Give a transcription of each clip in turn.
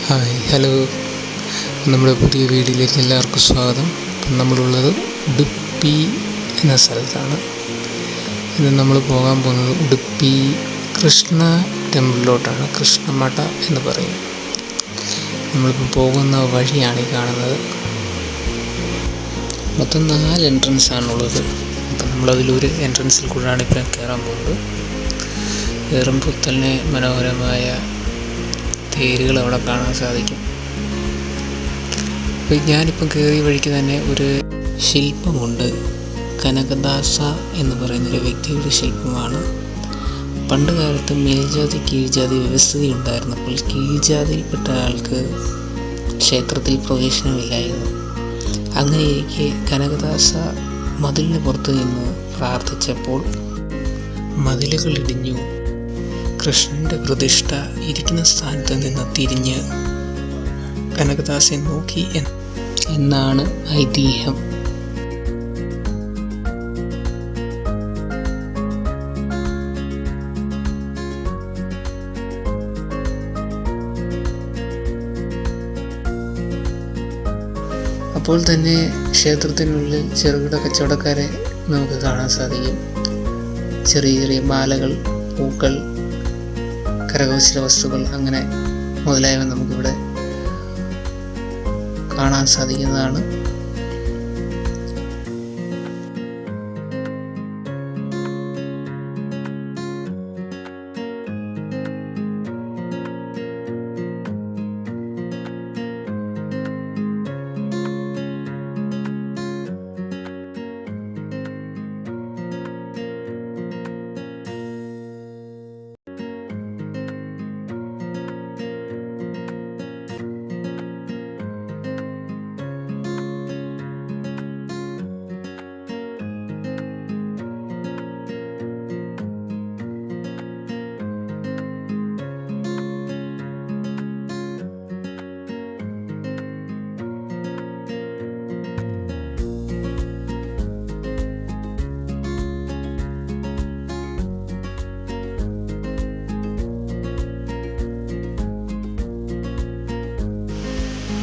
Hello, നമ്മുടെ പുതിയ വീഡിയോയിലേക്ക് എല്ലാവർക്കും സ്വാഗതം. നമ്മളുള്ളത് ഉടുപ്പി എന്ന സ്ഥലത്താണ്. ഇന്ന് നമ്മൾ പോകാൻ പോകുന്നത് ഉടുപ്പി കൃഷ്ണ ടെമ്പിളിലോട്ടാണ്. കൃഷ്ണമഠ എന്ന് പറയും. നമ്മളിപ്പോൾ പോകുന്ന വഴിയാണ് ഈ കാണുന്നത്. മൊത്തം 4 എൻട്രൻസ് ആണുള്ളത്. അപ്പം നമ്മളതിലൊരു എൻട്രൻസിൽ കൂടെയാണ് ഇപ്പം കയറാൻ പോകുന്നത്. കയറുമ്പോൾ തന്നെ മനോഹരമായ തേരുകൾ അവിടെ കാണാൻ സാധിക്കും. അപ്പോൾ ഞാനിപ്പം കയറിയ വഴിക്ക് തന്നെ ഒരു ശില്പമുണ്ട്. കനകദാസ എന്ന് പറയുന്നൊരു വ്യക്തിയുടെ ശില്പമാണ്. പണ്ട് കാലത്ത് മേൽജാതി കീഴ്ജാതി വ്യവസ്ഥിതി ഉണ്ടായിരുന്നപ്പോൾ കീഴ്ജാതിയിൽപ്പെട്ട ആൾക്ക് ക്ഷേത്രത്തിൽ പ്രവേശനമില്ലായിരുന്നു. അങ്ങനെയിരിക്കെ കനകദാസ മതിലിന് പുറത്തു നിന്ന് പ്രാർത്ഥിച്ചപ്പോൾ മതിലുകൾ ഇടിഞ്ഞു. കൃഷ്ണൻ്റെ പ്രതിഷ്ഠ ഇരിക്കുന്ന സ്ഥാനത്ത് നിന്ന് തിരിഞ്ഞ് കനകദാസൻ നോക്കി എന്നാണ് ഐതിഹ്യം. അപ്പോൾ തന്നെ ക്ഷേത്രത്തിനുള്ളിൽ ചെറുകിട കച്ചവടക്കാരെ നമുക്ക് കാണാൻ സാധിക്കും. ചെറിയ ചെറിയ മാലകൾ, പൂക്കൾ, കരകൗശല വസ്തുക്കൾ അങ്ങനെ മുതലായവ നമുക്കിവിടെ കാണാൻ സാധിക്കുന്നതാണ്.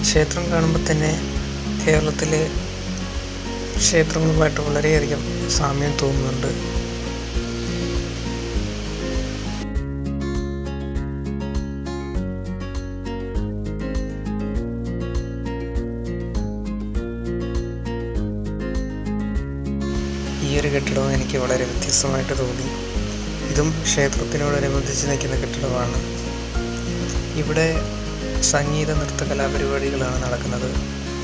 ക്ഷേത്രം കാണുമ്പോൾ തന്നെ കേരളത്തിലെ ക്ഷേത്രങ്ങളുമായിട്ട് വളരെയധികം സാമ്യം തോന്നുന്നുണ്ട്. ഈ ഒരു കെട്ടിടവും എനിക്ക് വളരെ വ്യത്യസ്തമായിട്ട് തോന്നി. ഇതും ക്ഷേത്രത്തിനോടനുബന്ധിച്ച് നിൽക്കുന്ന കെട്ടിടമാണ്. ഇവിടെ സംഗീത നൃത്ത കലാപരിപാടികളാണ് നടക്കുന്നത്.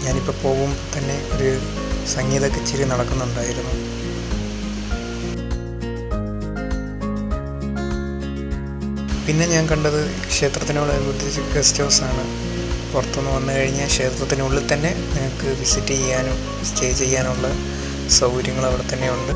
ഞാനിപ്പോൾ പോകുമ്പോൾ തന്നെ ഒരു സംഗീത കച്ചേരി നടക്കുന്നുണ്ടായിരുന്നു. പിന്നെ ഞാൻ കണ്ടത് ക്ഷേത്രത്തിനോടനുബന്ധിച്ച് ഗസ്റ്റ് ഹൗസാണ്. പുറത്തുനിന്ന് വന്നു കഴിഞ്ഞാൽ ക്ഷേത്രത്തിനുള്ളിൽ തന്നെ നിങ്ങൾക്ക് വിസിറ്റ് ചെയ്യാനും സ്റ്റേ ചെയ്യാനുള്ള സൗകര്യങ്ങൾ അവിടെ തന്നെ ഉണ്ട്.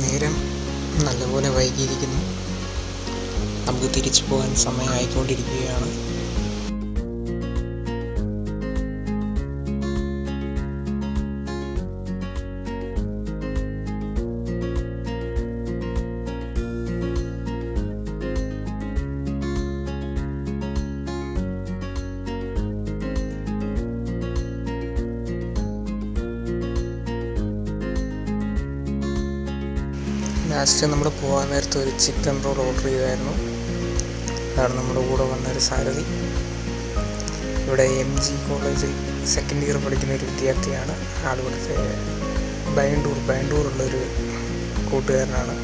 നേരം നല്ലപോലെ വൈകിയിരിക്കുന്നു. നമുക്ക് തിരിച്ചു പോകാൻ സമയമായിക്കൊണ്ടിരിക്കുകയാണ്. ലാസ്റ്റ് നമ്മൾ പോകാൻ നേരത്തെ ഒരു ചിക്കൻ റോൾ ഓർഡർ ചെയ്തായിരുന്നു. അതാണ് നമ്മുടെ കൂടെ വന്നൊരു സാരഥി. ഇവിടെ MG കോളേജിൽ സെക്കൻഡ് ഇയർ പഠിക്കുന്ന ഒരു വിദ്യാർത്ഥിയാണ്. ആളിവിടുത്തെ ബാംഗ്ലൂറുള്ളൊരു കൂട്ടുകാരനാണ്.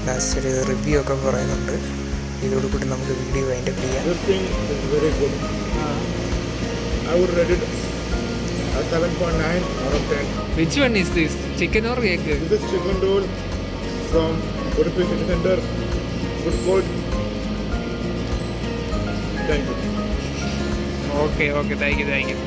ലാസ്റ്റ് ഒരു റിവ്യൂ ഒക്കെ പറയുന്നുണ്ട്. ഇതോടുകൂടി നമുക്ക് വീഡിയോ വൈൻഡപ്പ് ചെയ്യാം. I would rate it a 7.9 out of 10. Which one is this? Chicken or egg? This is chicken roll from Udupi City Center. Good food. Thank you. Okay, thank you.